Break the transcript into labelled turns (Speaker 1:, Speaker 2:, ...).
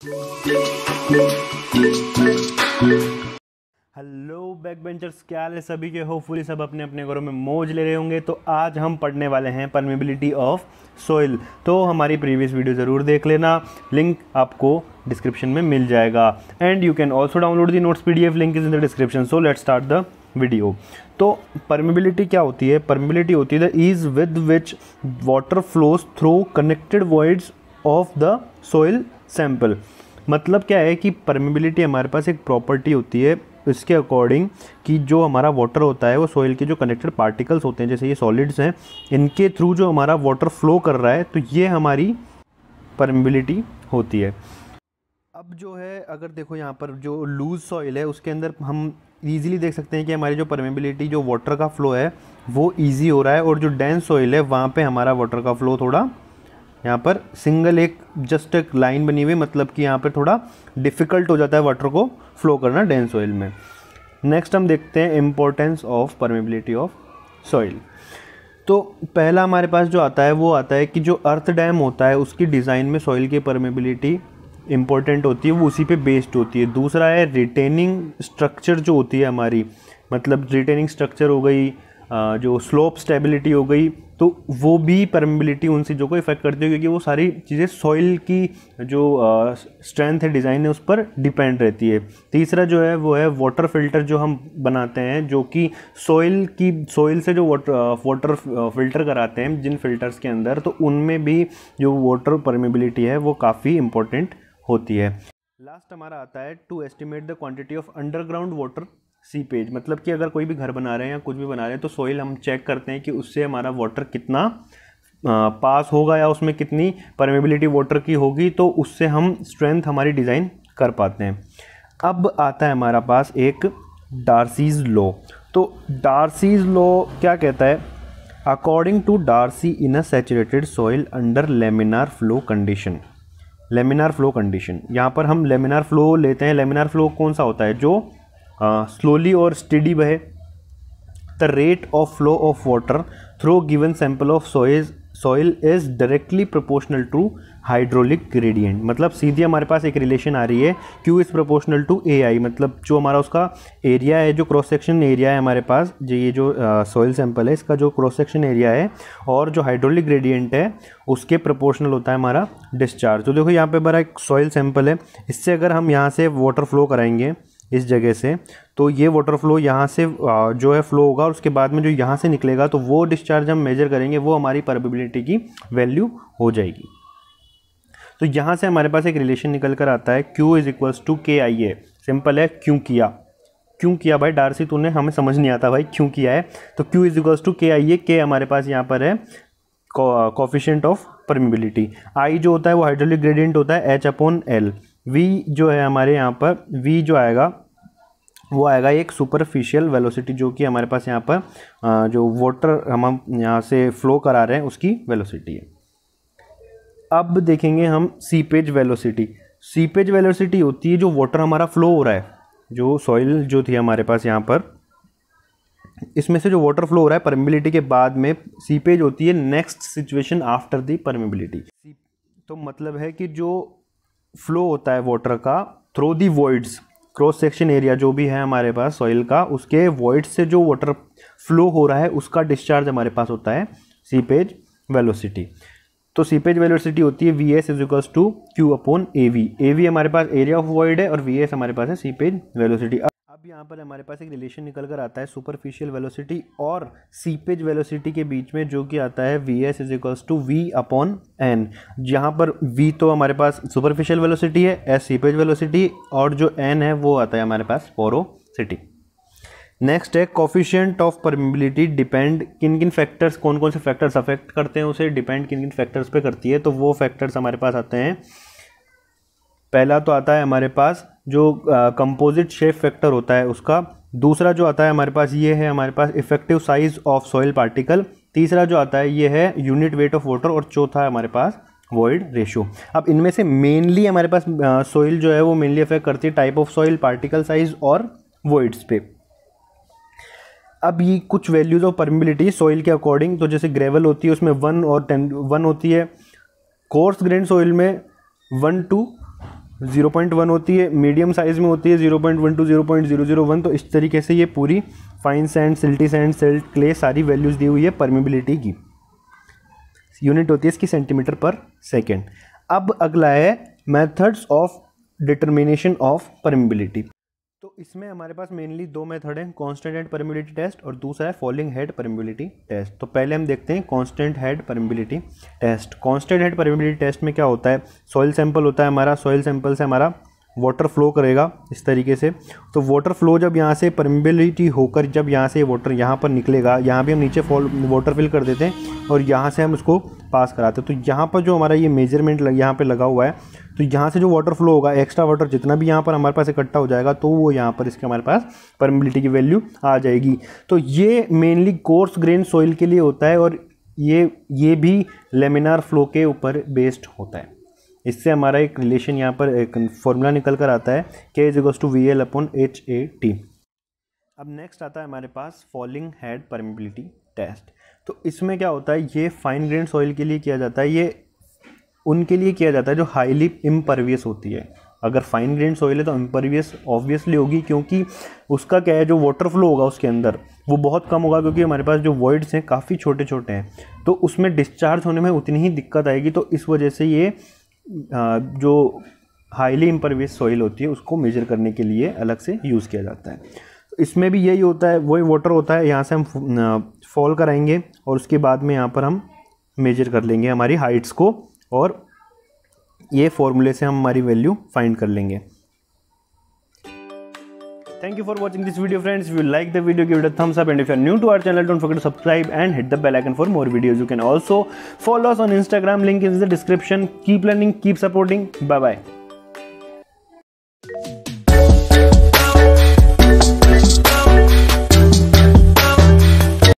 Speaker 1: Hello back benchers, क्या हाल है सभी के। होपफुली सब अपने अपने घरों में मौज ले रहे होंगे। तो आज हम पढ़ने वाले हैं परमेबिलिटी ऑफ सोइल। तो हमारी प्रीवियस वीडियो ज़रूर देख लेना, लिंक आपको डिस्क्रिप्शन में मिल जाएगा। And you can also download the notes PDF, link is in the description. So let's start the video. तो परमेबिलिटी क्या होती है? परमेबिलिटी होती है the ease with which water flows through connected voids of the soil sample. मतलब क्या है कि परमेबिलिटी हमारे पास एक प्रॉपर्टी होती है इसके अकॉर्डिंग कि जो हमारा वाटर होता है वो सॉइल के जो कनेक्टेड पार्टिकल्स होते हैं, जैसे ये सॉलिड्स हैं, इनके थ्रू जो हमारा वाटर फ्लो कर रहा है, तो ये हमारी परमेबिलिटी होती है। अब जो है, अगर देखो यहाँ पर जो लूज सॉइल है उसके अंदर हम ईजिली देख सकते हैं कि हमारी जो परमेबिलिटी, जो वाटर का फ्लो है वो ईजी हो रहा है, और जो डेंस सॉइल है वहाँ पे हमारा वाटर का फ्लो थोड़ा, यहाँ पर सिंगल एक जस्ट एक लाइन बनी हुई, मतलब कि यहाँ पर थोड़ा डिफ़िकल्ट हो जाता है वाटर को फ्लो करना डेंस सॉइल में। नेक्स्ट हम देखते हैं importance of permeability of soil. तो पहला हमारे पास जो आता है वो आता है कि जो अर्थ डैम होता है उसकी डिज़ाइन में सॉइल की परमेबिलिटी इम्पोर्टेंट होती है, वो उसी पे बेस्ड होती है। दूसरा है रिटेनिंग स्ट्रक्चर जो होती है हमारी, मतलब रिटेनिंग स्ट्रक्चर हो गई, जो स्लोप स्टेबिलिटी हो गई, तो वो भी परमेबिलिटी उन चीज़ों को इफेक्ट करती है, क्योंकि वो सारी चीज़ें सॉइल की जो स्ट्रेंथ है, डिज़ाइन है, उस पर डिपेंड रहती है। तीसरा जो है वो है वाटर फिल्टर जो हम बनाते हैं, जो कि सॉइल से जो वाटर फिल्टर कराते हैं जिन फिल्टर्स के अंदर, तो उनमें भी जो वाटर परमेबिलिटी है वो काफ़ी इंपॉर्टेंट होती है। लास्ट हमारा आता है to estimate the quantity of underground water seepage. मतलब कि अगर कोई भी घर बना रहे हैं या कुछ भी बना रहे हैं तो सॉइल हम चेक करते हैं कि उससे हमारा वाटर कितना पास होगा या उसमें कितनी परमेबिलिटी वाटर की होगी, तो उससे हम स्ट्रेंथ हमारी डिज़ाइन कर पाते हैं। अब आता है हमारा पास एक डार्सीज लॉ। तो डार्सीज लॉ क्या कहता है? According to Darcy in a saturated soil under laminar flow condition. Laminar flow condition, यहाँ पर हम लेमिनार फ्लो लेते हैं। लेमिनार फ्लो कौन सा होता है? जो स्लोली और स्टेडी बहे। The rate of flow of water through given sample of soil is directly proportional to hydraulic gradient. मतलब सीधी हमारे पास एक रिलेशन आ रही है, Q is proportional to AI। मतलब जो हमारा उसका एरिया है, जो क्रॉस सेक्शन एरिया है हमारे पास, जो ये जो सॉइल सैंपल है इसका जो क्रॉस सेक्शन एरिया है और जो हाइड्रोलिक ग्रेडियंट है उसके प्रोपोर्शनल होता है हमारा डिस्चार्ज। तो देखो यहाँ पे हमारा एक सॉइल सैंपल है, इससे अगर हम यहाँ से वाटर फ्लो कराएंगे इस जगह से, तो ये वाटर फ्लो यहाँ से जो है फ्लो होगा, और उसके बाद में जो यहाँ से निकलेगा तो वो डिस्चार्ज हम मेजर करेंगे, वो हमारी परमेबिलिटी की वैल्यू हो जाएगी। तो यहाँ से हमारे पास एक रिलेशन निकल कर आता है, Q is equals to KIA। Simple है, क्यों किया भाई डार्सी, तूने, हमें समझ नहीं आता भाई क्यों किया है। तो Q is equals to KIA। के हमारे पास यहाँ पर है कोफिशिएंट ऑफ परमेबिलिटी। I जो होता है वो हाइड्रोलिक ग्रेडियंट होता है H/L। V जो है हमारे यहाँ पर, V जो आएगा वो आएगा एक सुपरफिशियल वेलोसिटी, जो कि हमारे पास यहाँ पर जो वाटर हम यहाँ से फ्लो करा रहे हैं उसकी वेलोसिटी है। अब देखेंगे हम सीपेज वेलोसिटी। सीपेज वेलोसिटी होती है जो वाटर हमारा फ्लो हो रहा है, जो सॉइल जो थी हमारे पास यहाँ पर, इसमें से जो वाटर फ्लो हो रहा है परमेबिलिटी के बाद में, सीपेज होती है next situation after the permeability. तो मतलब है कि जो फ्लो होता है वाटर का through the voids, cross section area जो भी है हमारे पास सॉइल का, उसके वॉइड्स से जो वाटर फ्लो हो रहा है उसका डिस्चार्ज हमारे पास होता है सीपेज वेलोसिटी। तो सीपेज वेलोसिटी होती है VS is equals to Q/AV। AV हमारे पास एरिया ऑफ वॉइड है और VS हमारे पास है सीपेज वेलोसिटी। अब यहाँ पर हमारे पास एक रिलेशन निकल कर आता है सुपरफिशियल वेलोसिटी और सीपेज वेलोसिटी के बीच में, जो कि आता है VS is equals to V/N। जहाँ पर V तो हमारे पास सुपरफिशियल वेलोसिटी है, S सीपेज वेलोसिटी, और जो N है वो आता है हमारे पास पोरोसिटी। नेक्स्ट है कोफिशिएंट ऑफ परमेबिलिटी डिपेंड किन किन फैक्टर्स, कौन कौन से फैक्टर्स अफेक्ट करते हैं उसे, डिपेंड किन किन फैक्टर्स पे करती है। तो वो फैक्टर्स हमारे पास आते हैं, पहला तो आता है हमारे पास जो कंपोजिट शेप फैक्टर होता है उसका। दूसरा जो आता है हमारे पास, ये है हमारे पास effective size of soil particle. तीसरा जो आता है ये है यूनिट वेट ऑफ वाटर, और चौथा है हमारे पास वॉइड रेशियो। अब इनमें से मेनली हमारे पास सॉइल जो है वो मेनली इफेक्ट करती है type of soil, particle size और वॉइड्स पे। अब ये कुछ वैल्यूज ऑफ परमेबिलिटी सॉइल के अकॉर्डिंग, तो जैसे ग्रेवल होती है उसमें 1 और 10 1 होती है, कोर्स ग्रेन सॉइल में 1 to 0.1 होती है, मीडियम साइज़ में होती है 0.1 to 0.001। तो इस तरीके से ये पूरी fine sand, silty sand, silt, clay सारी वैल्यूज़ दी हुई है परमिबिलिटी की। यूनिट होती है इसकी सेंटीमीटर पर सेकेंड। अब अगला है methods of determination of permeability. तो इसमें हमारे पास मेनली दो मेथड हैं, कांस्टेंट हेड परमिबिलिटी टेस्ट और दूसरा है फॉलिंग हेड परमिबिलिटी टेस्ट। तो पहले हम देखते हैं constant head permeability test. Constant head permeability test में क्या होता है, सॉइल सैंपल होता है हमारा, सॉइल सैंपल से हमारा वाटर फ्लो करेगा इस तरीके से। तो वाटर फ्लो जब यहाँ से परमिबिलिटी होकर जब यहाँ से वाटर यहाँ पर निकलेगा, यहाँ भी हम नीचे वाटर फिल कर देते हैं और यहाँ से हम उसको पास कराते हैं। तो यहाँ पर जो हमारा ये मेजरमेंट यहाँ पे लगा हुआ है, तो यहाँ से जो वाटर फ्लो होगा, एक्स्ट्रा वाटर जितना भी यहाँ पर हमारे पास इकट्ठा हो जाएगा, तो वो यहाँ पर इसके हमारे पास परमिबिलिटी की वैल्यू आ जाएगी। तो ये मेनली कोर्स ग्रेन सॉइल के लिए होता है और ये भी लेमिनार फ्लो के ऊपर बेस्ड होता है। इससे हमारा एक रिलेशन यहाँ पर एक फॉर्मूला निकल कर आता है, K=VL/HAT। अब नेक्स्ट आता है हमारे पास फॉलिंग हेड परमिबिलिटी टेस्ट। तो इसमें क्या होता है, ये फाइन ग्रेन सॉइल के लिए किया जाता है, ये उनके लिए किया जाता है जो हाईली इम्परवियस होती है। अगर फाइन ग्रेन सॉइल है तो इम्परवियस ऑब्वियसली होगी, क्योंकि उसका क्या है, जो वाटर फ्लो होगा उसके अंदर वो बहुत कम होगा, क्योंकि हमारे पास जो वॉइड्स हैं काफ़ी छोटे छोटे हैं, तो उसमें डिस्चार्ज होने में उतनी ही दिक्कत आएगी। तो इस वजह से ये जो हाईली इम्परवियस सॉइल होती है उसको मेजर करने के लिए अलग से यूज़ किया जाता है। तो इसमें भी यही होता है, वही वाटर होता है, यहाँ से हम फॉल कराएंगे और उसके बाद में यहाँ पर हम मेजर कर लेंगे हमारी हाइट्स को और ये फॉर्मूले से हम हमारी वैल्यू फाइंड कर लेंगे। Thank you for watching this video, friends. If you like the video, give it a thumbs up, and if you are new to our channel, don't forget to subscribe and hit the bell icon for more videos. You can also follow us on Instagram, link is in the description. Keep learning, keep supporting. Bye bye.